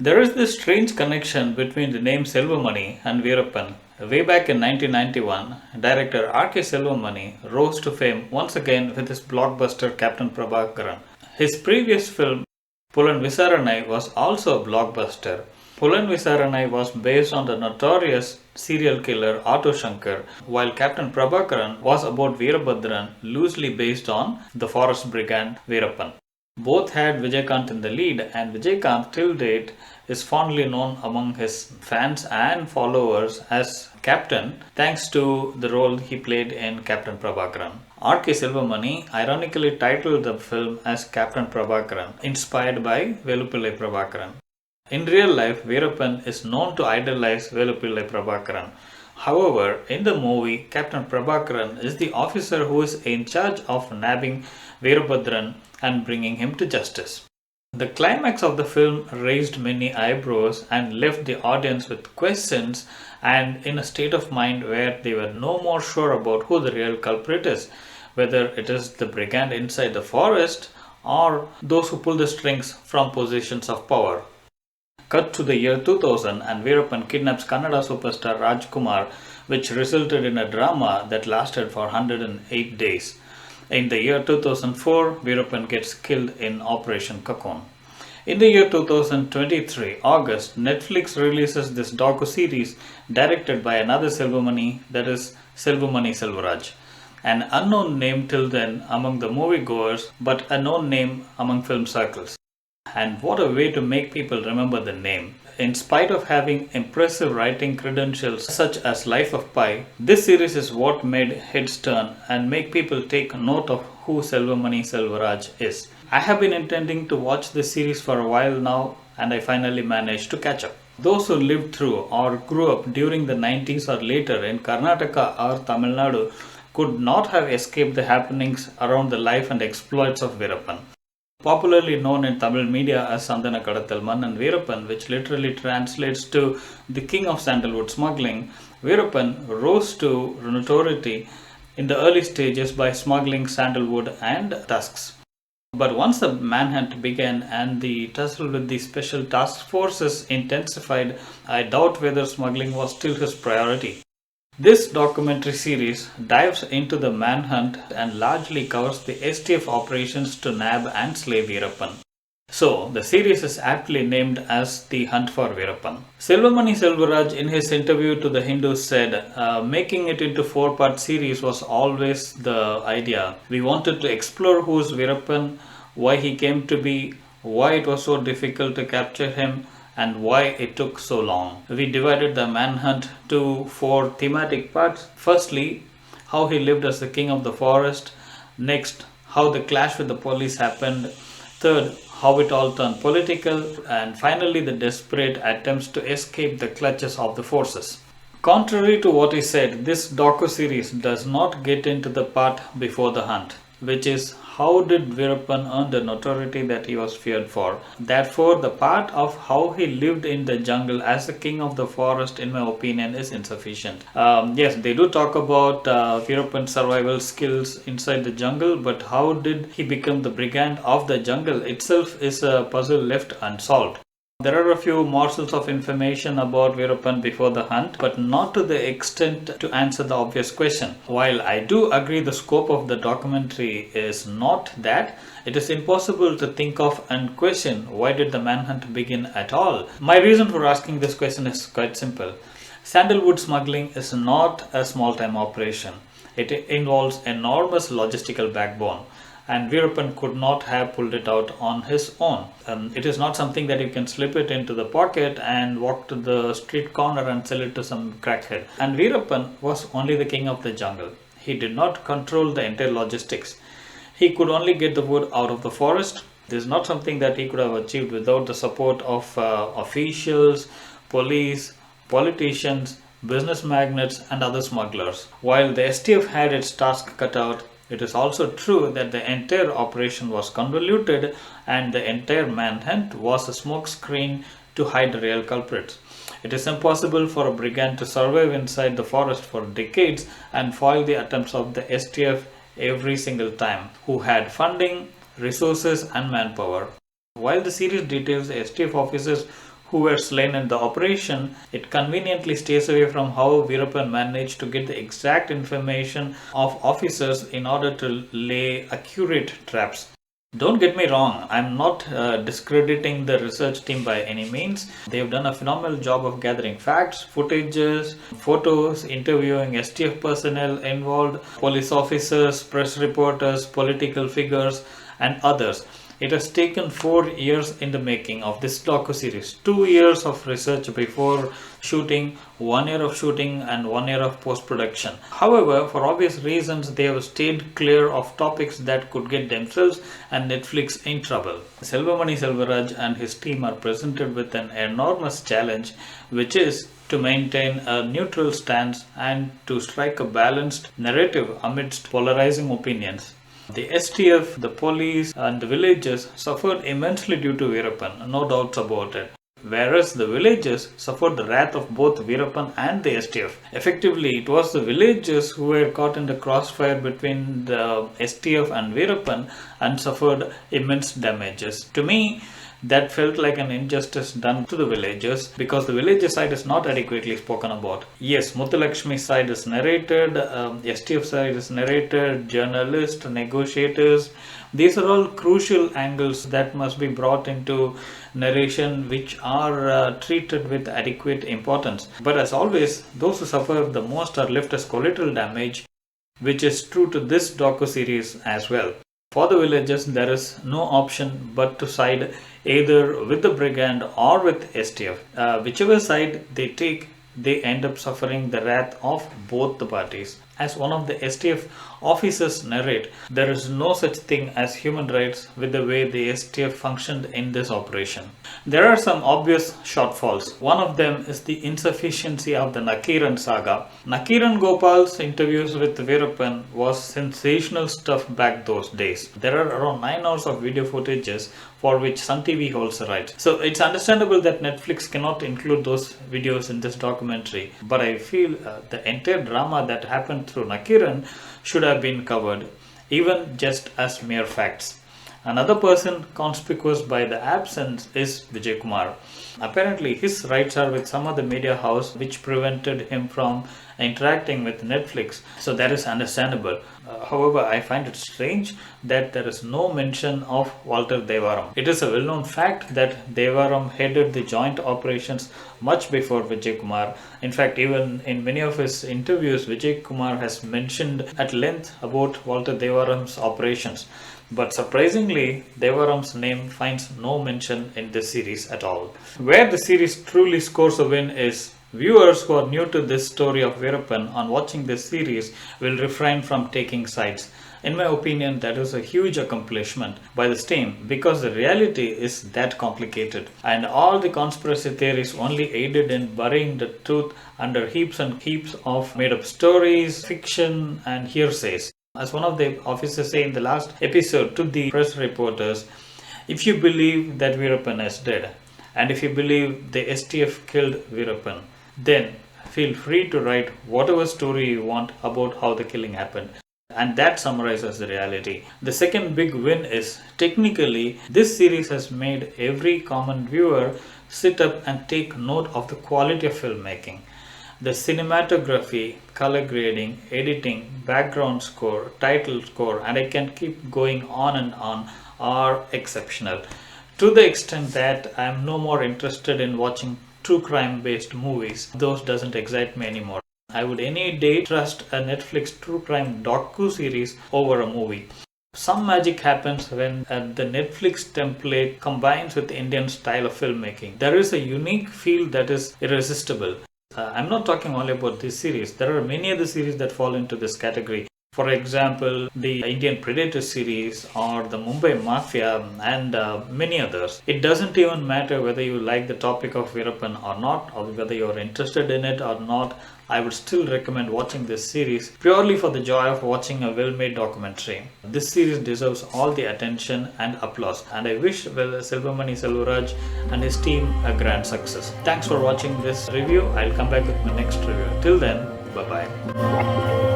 There is this strange connection between the name Selvamani and Veerappan. Way back in 1991, director R.K. Selvamani rose to fame once again with his blockbuster Captain Prabhakaran. His previous film Pulan Visaranai was also a blockbuster. Pulan Visaranai was based on the notorious serial killer Auto Shankar, while Captain Prabhakaran was about Veerabhadran, loosely based on the forest brigand Veerappan. Both had Vijaykant in the lead, and Vijaykant till date is fondly known among his fans and followers as Captain thanks to the role he played in Captain Prabhakaran. R.K. Selvamani ironically titled the film as Captain Prabhakaran, inspired by Veluppillai Prabhakaran. In real life, Veerappan is known to idolize Veluppillai Prabhakaran. However, in the movie, Captain Prabhakaran is the officer who is in charge of nabbing Veerabhadran and bringing him to justice. The climax of the film raised many eyebrows and left the audience with questions and in a state of mind where they were no more sure about who the real culprit is, whether it is the brigand inside the forest or those who pull the strings from positions of power. Cut to the year 2000 and Veerappan kidnaps Kannada superstar Rajkumar, which resulted in a drama that lasted for 108 days. In the year 2004, Veerappan gets killed in Operation Cocoon. In the year 2023, August, Netflix releases this docu-series directed by another Selvamani, that is Selvamani Selvaraj. An unknown name till then among the moviegoers, but a known name among film circles. And what a way to make people remember the name. In spite of having impressive writing credentials such as Life of Pi, this series is what made heads turn and make people take note of who Selvamani Selvaraj is. I have been intending to watch this series for a while now and I finally managed to catch up. Those who lived through or grew up during the 90s or later in Karnataka or Tamil Nadu could not have escaped the happenings around the life and exploits of Veerappan. Popularly known in Tamil media as Sandana Kadattal Mannan Veerappan, which literally translates to the king of sandalwood smuggling, Veerappan rose to notoriety in the early stages by smuggling sandalwood and tusks. But once the manhunt began and the tussle with the special task forces intensified, I doubt whether smuggling was still his priority. This documentary series dives into the manhunt and largely covers the STF operations to nab and slay Veerappan. So, the series is aptly named as The Hunt for Veerappan. Selvamani Selvaraj in his interview to the Hindu said, making it into 4-part series was always the idea. We wanted to explore who's Veerappan, why he came to be, why it was so difficult to capture him, and why it took so long. We divided the manhunt to 4 thematic parts. Firstly, how he lived as the king of the forest. Next, how the clash with the police happened. Third, how it all turned political. And finally, the desperate attempts to escape the clutches of the forces. Contrary to what he said, this docu-series does not get into the part before the hunt, which is how did Veerappan earn the notoriety that he was feared for. Therefore, the part of how he lived in the jungle as the king of the forest, in my opinion, is insufficient. Yes, they do talk about Veerappan's survival skills inside the jungle, but how did he become the brigand of the jungle itself is a puzzle left unsolved. There are a few morsels of information about Veerappan before the hunt, but not to the extent to answer the obvious question. While I do agree the scope of the documentary is not that, it is impossible to think of and question why did the manhunt begin at all. My reason for asking this question is quite simple. Sandalwood smuggling is not a small-time operation. It involves enormous logistical backbone. And Veerappan could not have pulled it out on his own. It is not something that you can slip it into the pocket and walk to the street corner and sell it to some crackhead. And Veerappan was only the king of the jungle. He did not control the entire logistics. He could only get the wood out of the forest. This is not something that he could have achieved without the support of officials, police, politicians, business magnates and other smugglers. While the STF had its task cut out, it is also true that the entire operation was convoluted and the entire manhunt was a smokescreen to hide the real culprits. It is impossible for a brigand to survive inside the forest for decades and foil the attempts of the STF every single time, who had funding, resources and manpower. While the series details the STF officers who were slain in the operation, it conveniently stays away from how Veerappan managed to get the exact information of officers in order to lay accurate traps. Don't get me wrong, I'm not discrediting the research team by any means. They've done a phenomenal job of gathering facts, footages, photos, interviewing STF personnel involved, police officers, press reporters, political figures, and others. It has taken 4 years in the making of this docu-series. 2 years of research before shooting, 1 year of shooting, and 1 year of post-production. However, for obvious reasons, they have stayed clear of topics that could get themselves and Netflix in trouble. Selvamani Selvaraj and his team are presented with an enormous challenge, which is to maintain a neutral stance and to strike a balanced narrative amidst polarizing opinions. The STF, the police, and the villagers suffered immensely due to Veerappan, no doubts about it. Whereas the villagers suffered the wrath of both Veerappan and the STF. Effectively, it was the villagers who were caught in the crossfire between the STF and Veerappan and suffered immense damages. To me, that felt like an injustice done to the villagers because the villager side is not adequately spoken about. Yes, Muthulakshmi's side is narrated, STF side is narrated, journalists, negotiators. These are all crucial angles that must be brought into narration, which are treated with adequate importance. But as always, those who suffer the most are left as collateral damage, which is true to this docu-series as well. For the villagers, there is no option but to side either with the brigand or with STF. Whichever side they take, they end up suffering the wrath of both the parties. As one of the STF officers narrate, there is no such thing as human rights with the way the STF functioned in this operation. There are some obvious shortfalls. One of them is the insufficiency of the Nakiran saga. Nakiran Gopal's interviews with Veerappan was sensational stuff back those days. There are around 9 hours of video footages for which Sun TV holds the rights. So it's understandable that Netflix cannot include those videos in this documentary, but I feel the entire drama that happened through Nakiran should have been covered, even just as mere facts. Another person conspicuous by the absence is Vijay Kumar. Apparently, his rights are with some other media house which prevented him from interacting with Netflix, so that is understandable. However, I find it strange that there is no mention of Walter Devaram. It is a well-known fact that Devaram headed the joint operations much before Vijay Kumar. In fact, even in many of his interviews, Vijay Kumar has mentioned at length about Walter Devaram's operations. But surprisingly, Devaram's name finds no mention in this series at all. Where the series truly scores a win is viewers who are new to this story of Veerappan on watching this series will refrain from taking sides. In my opinion, that is a huge accomplishment by this team because the reality is that complicated and all the conspiracy theories only aided in burying the truth under heaps and heaps of made up stories, fiction and hearsays. As one of the officers say in the last episode to the press reporters, if you believe that Veerappan is dead and if you believe the STF killed Veerappan, then feel free to write whatever story you want about how the killing happened. And that summarizes the reality. The second big win is technically this series has made every common viewer sit up and take note of the quality of filmmaking. The cinematography, color grading, editing, background score, title score, and I can keep going on and on are exceptional. To the extent that I am no more interested in watching true crime based movies. Those doesn't excite me anymore. I would any day trust a Netflix true crime docu-series over a movie. Some magic happens when the Netflix template combines with the Indian style of filmmaking. There is a unique feel that is irresistible. I'm not talking only about this series. There are many other series that fall into this category. For example, the Indian Predator series or the Mumbai Mafia and many others. It doesn't even matter whether you like the topic of Veerappan or not, or whether you're interested in it or not. I would still recommend watching this series purely for the joy of watching a well-made documentary. This series deserves all the attention and applause, and I wish Selvamani Selvaraj and his team a grand success. Thanks for watching this review. I'll come back with my next review. Till then, bye-bye.